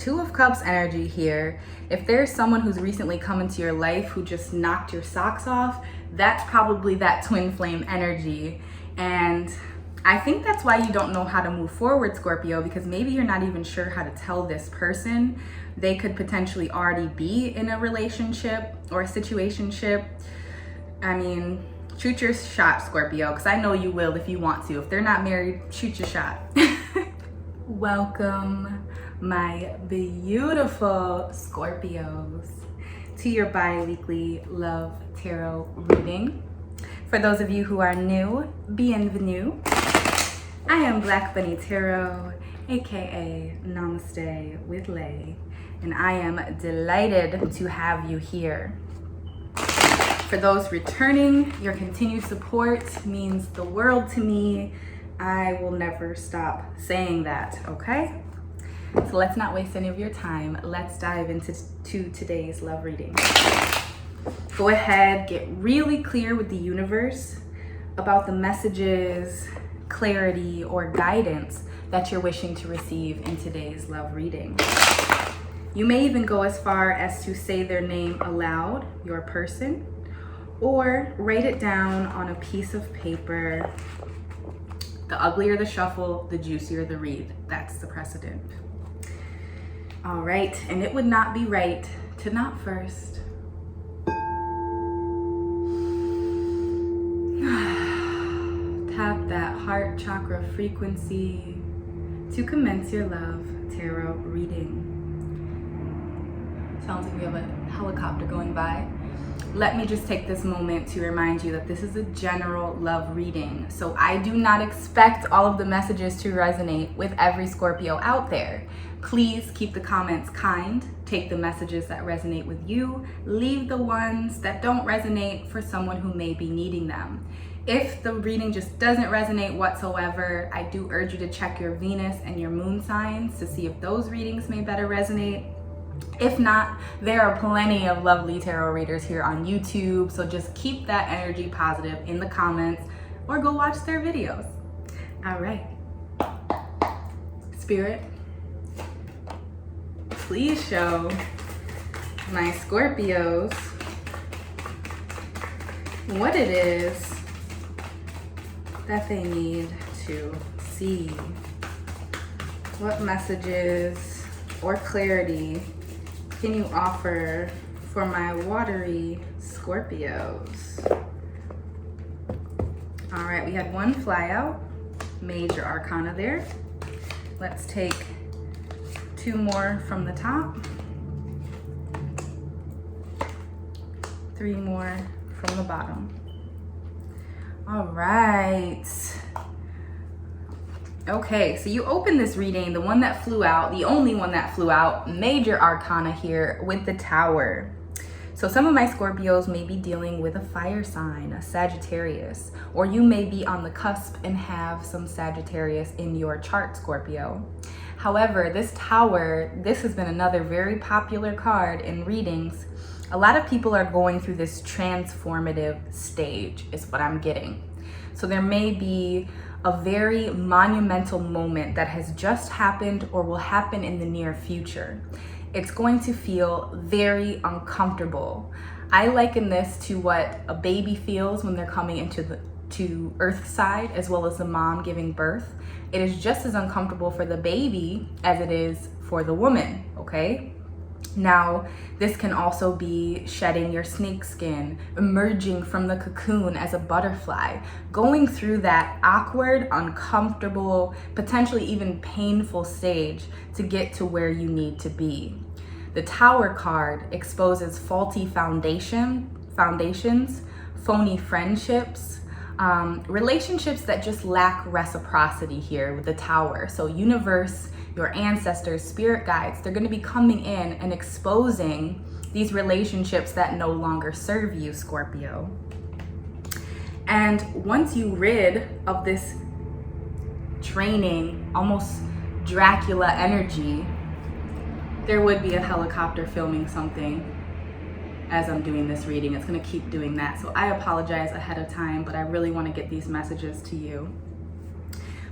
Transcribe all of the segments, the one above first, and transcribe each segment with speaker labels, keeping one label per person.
Speaker 1: Two of Cups energy here. If there's someone who's recently come into your life who just knocked your socks off, that's probably that twin flame energy. And I think that's why you don't know how to move forward, Scorpio, because maybe you're not even sure how to tell this person. They could potentially already be in a relationship or a situationship. I mean, shoot your shot, Scorpio, because I know you will if you want to. If they're not married, shoot your shot. Welcome, my beautiful Scorpios, to your bi-weekly love tarot reading. For those of you who are new, bienvenue. I am Black Bunnie Tarot, aka Namaste with Lay, and I am delighted to have you here. For those returning, your continued support means the world to me. I will never stop saying that, okay? So let's not waste any of your time. Let's dive into today's love reading. Go ahead, get really clear with the universe about the messages, clarity, or guidance that you're wishing to receive in today's love reading. You may even go as far as to say their name aloud, your person, or write it down on a piece of paper. The uglier the shuffle, the juicier the read. That's the precedent. All right, and it would not be right to not first tap that heart chakra frequency to commence your love tarot reading. Sounds like we have a helicopter going by. Let me just take this moment to remind you that this is a general love reading. So I do not expect all of the messages to resonate with every Scorpio out there. Please keep the comments kind. Take the messages that resonate with you. Leave the ones that don't resonate for someone who may be needing them. If the reading just doesn't resonate whatsoever, I do urge you to check your Venus and your moon signs to see if those readings may better resonate. If not, there are plenty of lovely tarot readers here on YouTube, so just keep that energy positive in the comments or go watch their videos. All right. Spirit, please show my Scorpios what it is that they need to see. What messages or clarity can you offer for my watery Scorpios? All right, we had one fly out, major arcana there. Let's take two more from the top, three more from the bottom. All right. Okay, so you open this reading, the one that flew out, the only one that flew out, major arcana here with the Tower. So some of my Scorpios may be dealing with a fire sign, a Sagittarius, or you may be on the cusp and have some Sagittarius in your chart, Scorpio. However, this Tower, this has been another very popular card in readings. A lot of people are going through this transformative stage, is what I'm getting. So there may be a very monumental moment that has just happened or will happen in the near future. It's going to feel very uncomfortable. I liken this to what a baby feels when they're coming into to Earth side, as well as the mom giving birth. It is just as uncomfortable for the baby as it is for the woman, okay? Now, this can also be shedding your snake skin, emerging from the cocoon as a butterfly, going through that awkward, uncomfortable, potentially even painful stage to get to where you need to be. The Tower card exposes faulty foundations, phony friendships, relationships that just lack reciprocity here with the Tower. So universe, your ancestors, spirit guides, they're going to be coming in and exposing these relationships that no longer serve you, Scorpio. And once you rid of this draining, almost Dracula energy, there would be a helicopter filming something as I'm doing this reading. It's going to keep doing that. So I apologize ahead of time, but I really want to get these messages to you.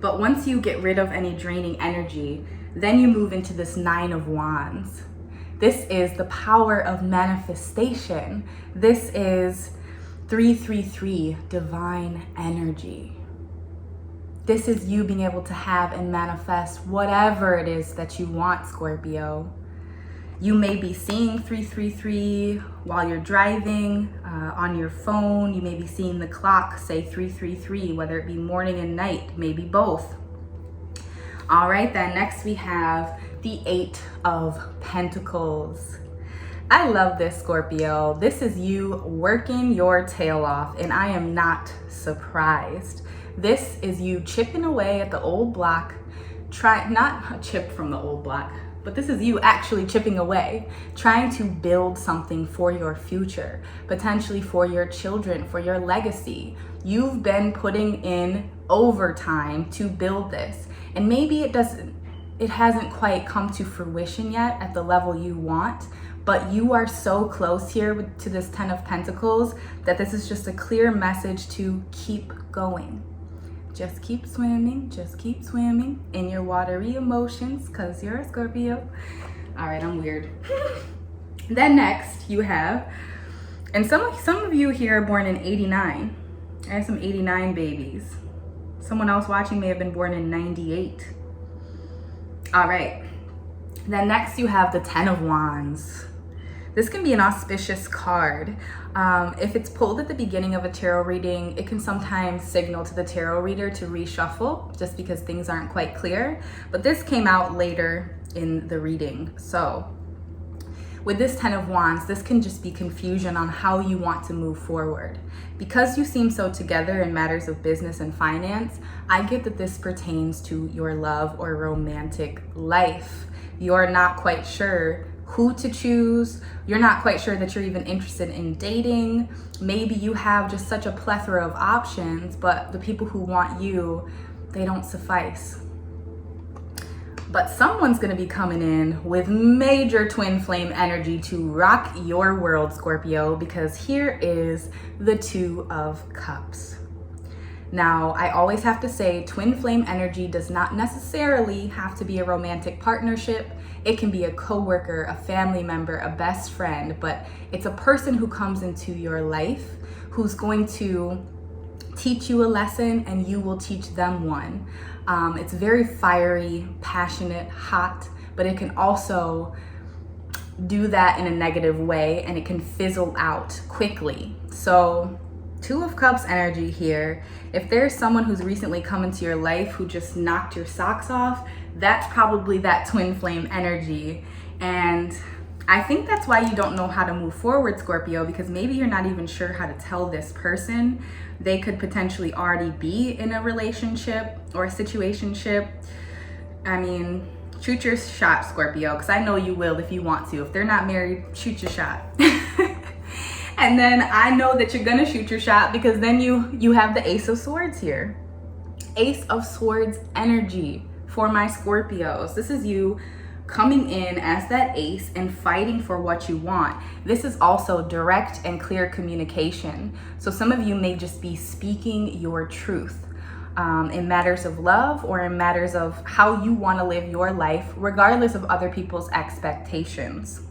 Speaker 1: But once you get rid of any draining energy, Then you move into this 9 of Wands. This is the power of manifestation. This is 333, divine energy. This is you being able to have and manifest whatever it is that you want, Scorpio. You may be seeing 333 while you're driving on your phone. You may be seeing the clock say 333, whether it be morning and night, maybe both. All right, then next we have the 8 of Pentacles. I love this, Scorpio. This is you working your tail off, and I am not surprised. This is you chipping away at the old block, not a chip from the old block, but this is you actually chipping away, trying to build something for your future, potentially for your children, for your legacy. You've been putting in overtime to build this, and maybe it hasn't quite come to fruition yet at the level you want, but you are so close here to this 10 of Pentacles that this is just a clear message to keep going. Just keep swimming in your watery emotions, because you're a Scorpio. All right, I'm weird. Then next you have, and some of you here are born in 89. I have some 89 babies. Someone else watching may have been born in 98. All right, then next you have the 10 of Wands. This can be an auspicious card. If it's pulled at the beginning of a tarot reading, it can sometimes signal to the tarot reader to reshuffle just because things aren't quite clear. But this came out later in the reading. So with this 10 of Wands, this can just be confusion on how you want to move forward. Because you seem so together in matters of business and finance, I get that this pertains to your love or romantic life. You're not quite sure who to choose. You're not quite sure that you're even interested in dating. Maybe you have just such a plethora of options, but the people who want you, they don't suffice. But someone's gonna be coming in with major twin flame energy to rock your world, Scorpio, because here is the 2 of Cups. Now, I always have to say twin flame energy does not necessarily have to be a romantic partnership. It can be a coworker, a family member, a best friend, but it's a person who comes into your life who's going to teach you a lesson and you will teach them one. It's very fiery, passionate, hot, but it can also do that in a negative way and it can fizzle out quickly. So 2 of Cups energy here. If there's someone who's recently come into your life who just knocked your socks off, that's probably that twin flame energy. And I think that's why you don't know how to move forward, Scorpio, because maybe you're not even sure how to tell this person. They could potentially already be in a relationship or a situationship. I mean, shoot your shot, Scorpio, because I know you will if you want to. If they're not married, shoot your shot. And then I know that you're gonna shoot your shot because then you have the Ace of Swords here. Ace of Swords energy for my Scorpios. This is you coming in as that ace and fighting for what you want. This is also direct and clear communication. So some of you may just be speaking your truth in matters of love or in matters of how you want to live your life, regardless of other people's expectations.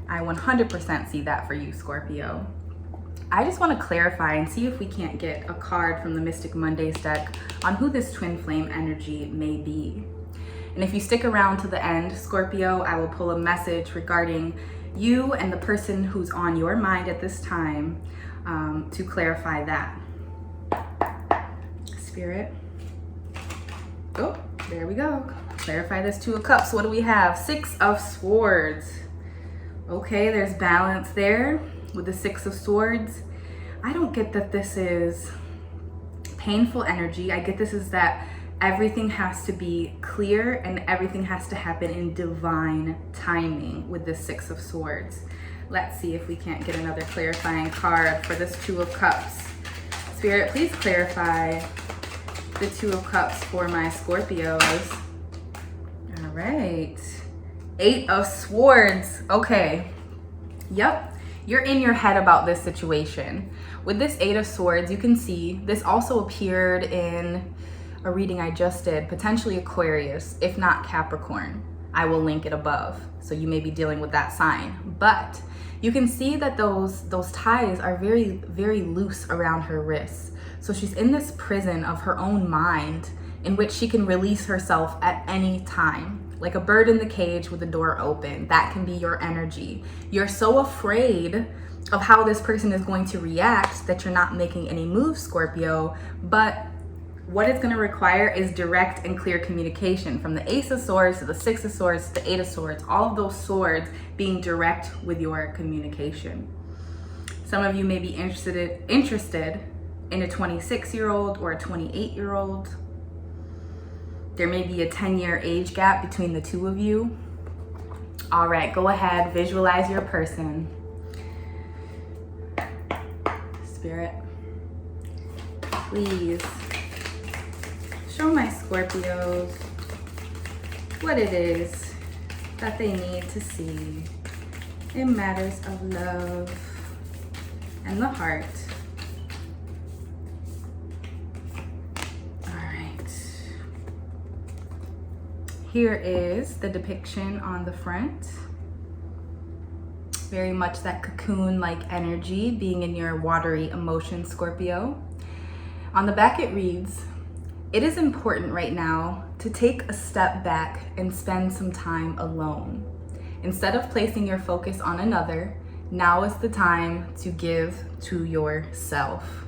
Speaker 1: I 100% see that for you, Scorpio. I just want to clarify and see if we can't get a card from the Mystic Mondays deck on who this twin flame energy may be. And if you stick around to the end, Scorpio, I will pull a message regarding you and the person who's on your mind at this time to clarify that. Spirit. Oh, there we go. Clarify this 2 of Cups. What do we have? 6 of Swords. Okay, there's balance there with the 6 of Swords. I don't get that this is painful energy. I get this is that everything has to be clear and everything has to happen in divine timing with the 6 of Swords. Let's see if we can't get another clarifying card for this 2 of Cups. Spirit, please clarify the 2 of Cups for my Scorpios. All right. 8 of Swords. Okay. Yep. You're in your head about this situation. With this 8 of Swords, you can see this also appeared in a reading I just did, potentially Aquarius, if not Capricorn. I will link it above, so you may be dealing with that sign. But you can see that those ties are very, very loose around her wrists. So she's in this prison of her own mind in which she can release herself at any time. Like a bird in the cage with the door open. That can be your energy. You're so afraid of how this person is going to react that you're not making any moves, Scorpio. But what it's going to require is direct and clear communication, from the Ace of Swords to the Six of Swords to the Eight of Swords, all of those swords being direct with your communication. Some of you may be interested in a 26-year-old or a 28-year-old. There may be a 10-year age gap between the two of you. All right, go ahead, visualize your person. Spirit, please show my Scorpios what it is that they need to see in matters of love and the heart. All right. Here is the depiction on the front. Very much that cocoon-like energy being in your watery emotion, Scorpio. On the back it reads, "It is important right now to take a step back and spend some time alone. Instead of placing your focus on another, now is the time to give to yourself."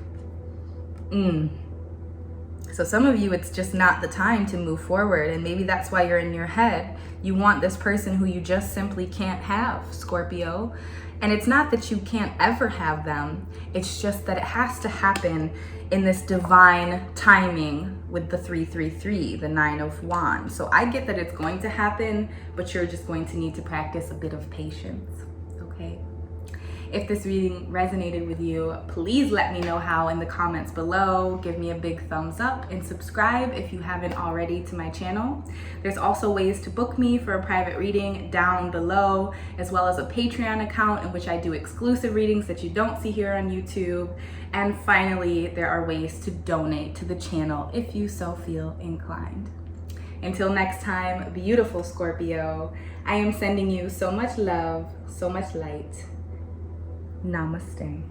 Speaker 1: So some of you, it's just not the time to move forward, and maybe that's why you're in your head. You want this person who you just simply can't have, Scorpio. And it's not that you can't ever have them, it's just that it has to happen in this divine timing with the 333, the 9 of Wands. So I get that it's going to happen, but you're just going to need to practice a bit of patience, okay? If this reading resonated with you, please let me know how in the comments below. Give me a big thumbs up and subscribe if you haven't already to my channel. There's also ways to book me for a private reading down below, as well as a Patreon account in which I do exclusive readings that you don't see here on YouTube. And finally, there are ways to donate to the channel if you so feel inclined. Until next time, beautiful Scorpio, I am sending you so much love, so much light. Namaste.